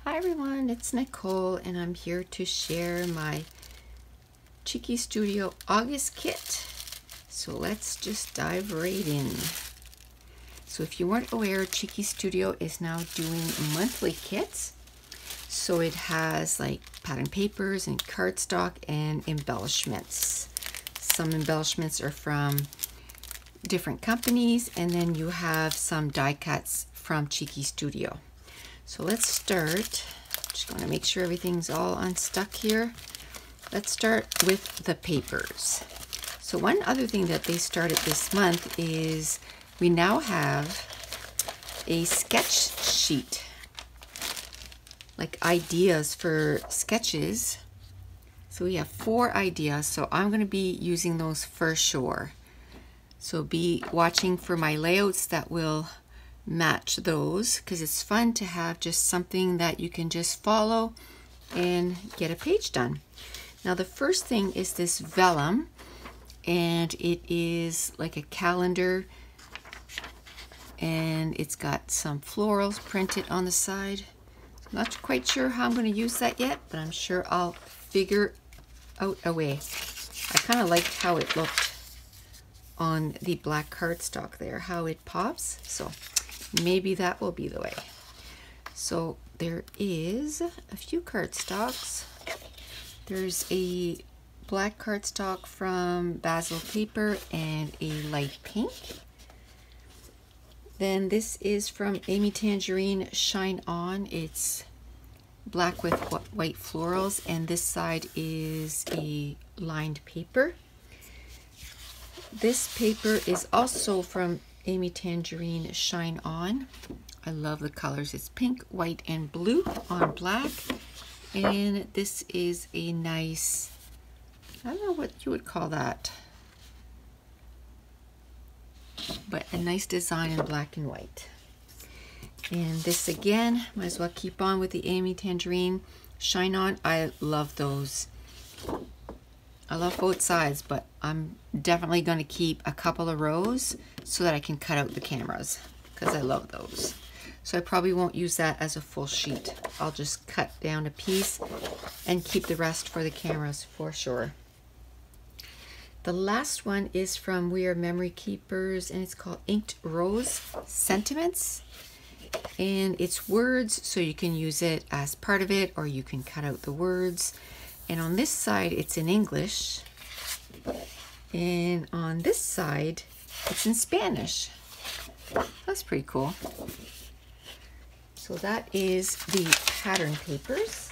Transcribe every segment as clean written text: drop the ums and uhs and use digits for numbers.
Hi everyone, it's Nicole and I'm here to share my Cheeky Studio August kit. So let's just dive right in. So if you weren't aware, Cheeky Studio is now doing monthly kits. So it has like pattern papers and cardstock and embellishments. Some embellishments are from different companies, and then you have some die cuts from Cheeky Studio. So let's start. Just going to make sure everything's all unstuck here. Let's start with the papers. So one other thing that they started this month is we now have a sketch sheet, like ideas for sketches. So we have 4 ideas, so I'm going to be using those for sure. So be watching for my layouts that will match those, because it's fun to have just something that you can just follow and get a page done. Now the first thing is this vellum, and it is like a calendar, and it's got some florals printed on the side. I'm not quite sure how I'm going to use that yet, but I'm sure I'll figure out a way. I kind of like how it looked on the black cardstock there, how it pops. So maybe that will be the way. So there is a few cardstocks. There's a black cardstock from Basil Paper and a light pink. Then this is from Amy Tangerine Shine On. It's black with white florals, and this side is a lined paper. This paper is also from Amy Tangerine Shine On. I love the colors. It's pink, white, and blue on black. And this is a nice, I don't know what you would call that, but a nice design in black and white. And this again, might as well keep on with the Amy Tangerine Shine On. I love those. I love both sides, but I'm definitely going to keep a couple of rows so that I can cut out the cameras, because I love those. So I probably won't use that as a full sheet. I'll just cut down a piece and keep the rest for the cameras for sure. The last one is from We Are Memory Keepers, and it's called Inked Rose Sentiments. And it's words, so you can use it as part of it, or you can cut out the words. And on this side, it's in English. And on this side, it's in Spanish. That's pretty cool. So that is the pattern papers.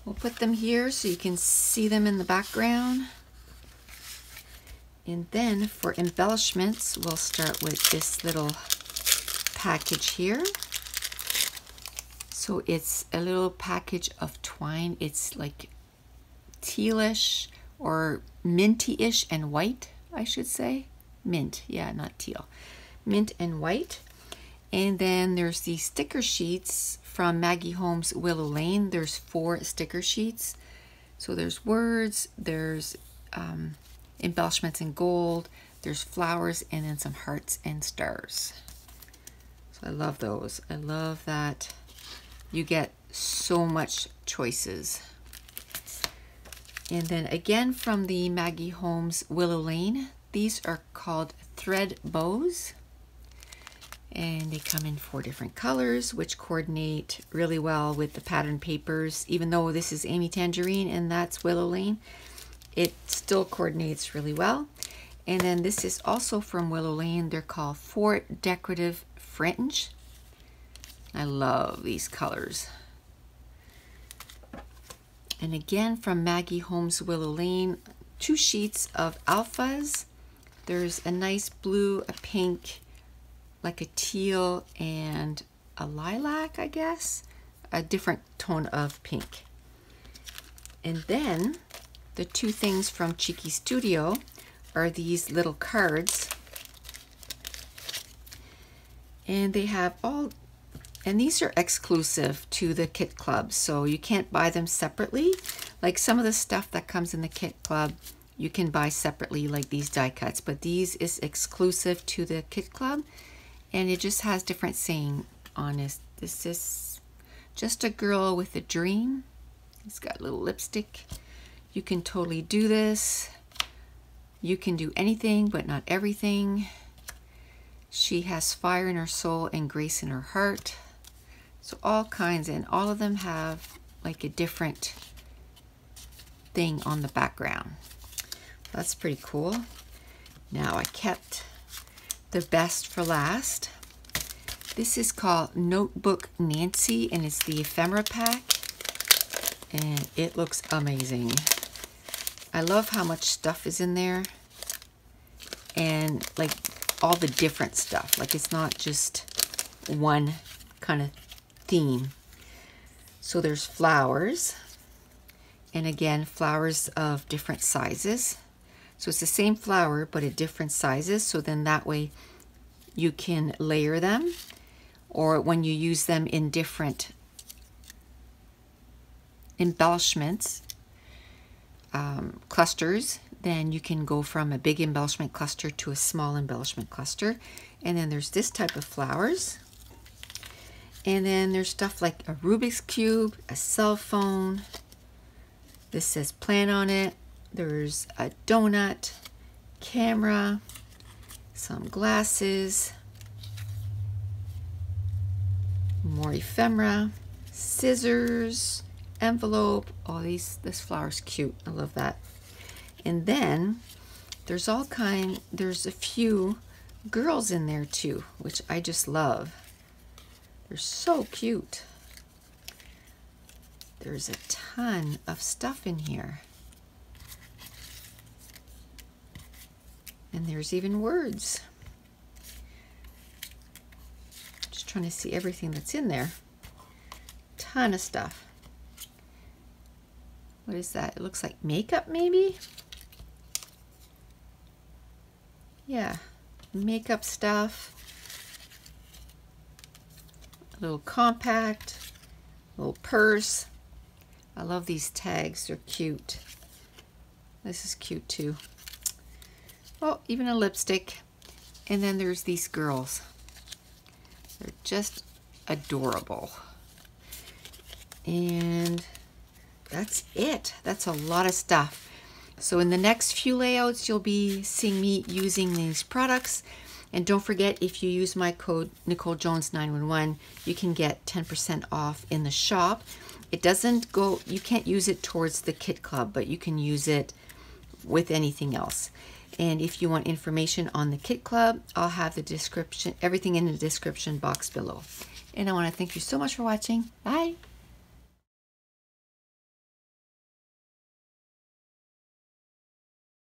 We'll put them here so you can see them in the background. And then for embellishments, we'll start with this little package here. So it's a little package of twine. It's like tealish or minty-ish and white, I should say. Mint, yeah, not teal. Mint and white. And then there's the sticker sheets from Maggie Holmes Willow Lane. There's 4 sticker sheets. So there's words, there's embellishments in gold, there's flowers, and then some hearts and stars. So I love those. I love that you get so much choices. And then again from the Maggie Holmes Willow Lane, these are called thread bows. And they come in 4 different colors, which coordinate really well with the pattern papers. Even though this is Amy Tangerine and that's Willow Lane, it still coordinates really well. And then this is also from Willow Lane. They're called 4 Decorative Fringe. I love these colors. And again from Maggie Holmes Willow Lane, 2 sheets of alphas. There's a nice blue, a pink, like a teal, and a lilac, I guess. A different tone of pink. And then the 2 things from Cheeky Studio are these little cards. And they have all, and these are exclusive to the Kit Club, so you can't buy them separately. Like some of the stuff that comes in the Kit Club, you can buy separately, like these die cuts, but these is exclusive to the Kit Club, and it just has different saying on it. This is Just a girl with a dream. It's got a little lipstick. You can totally do this. You can do anything but not everything. She has fire in her soul and grace in her heart. So all kinds, and all of them have like a different thing on the background. That's pretty cool. Now I kept the best for last. This is called Notebook Nancy, and it's the ephemera pack, and it looks amazing. I love how much stuff is in there, and like all the different stuff. Like it's not just one kind of theme. So there's flowers, and again, flowers of different sizes. So it's the same flower, but at different sizes. So then that way you can layer them, or when you use them in different embellishments, clusters, then you can go from a big embellishment cluster to a small embellishment cluster. And then there's this type of flowers. And then there's stuff like a Rubik's Cube, a cell phone. This says plan on it. There's a donut, camera, some glasses, more ephemera, scissors, envelope. Oh, this flower's cute. I love that. And then there's there's a few girls in there too, which I just love. They're so cute. There's a ton of stuff in here. And there's even words. Just trying to see everything that's in there. Ton of stuff. What is that? It looks like makeup maybe? Yeah, makeup stuff. A little compact, a little purse. I love these tags, they're cute. This is cute too. Oh, even a lipstick. And then there's these girls. They're just adorable. And that's it. That's a lot of stuff. So in the next few layouts, you'll be seeing me using these products. And don't forget, if you use my code NicoleJones911, you can get 10% off in the shop. It doesn't go, you can't use it towards the Kit Club, but you can use it with anything else. And if you want information on the Kit Club, I'll have the description, everything in the description box below. And I want to thank you so much for watching. Bye.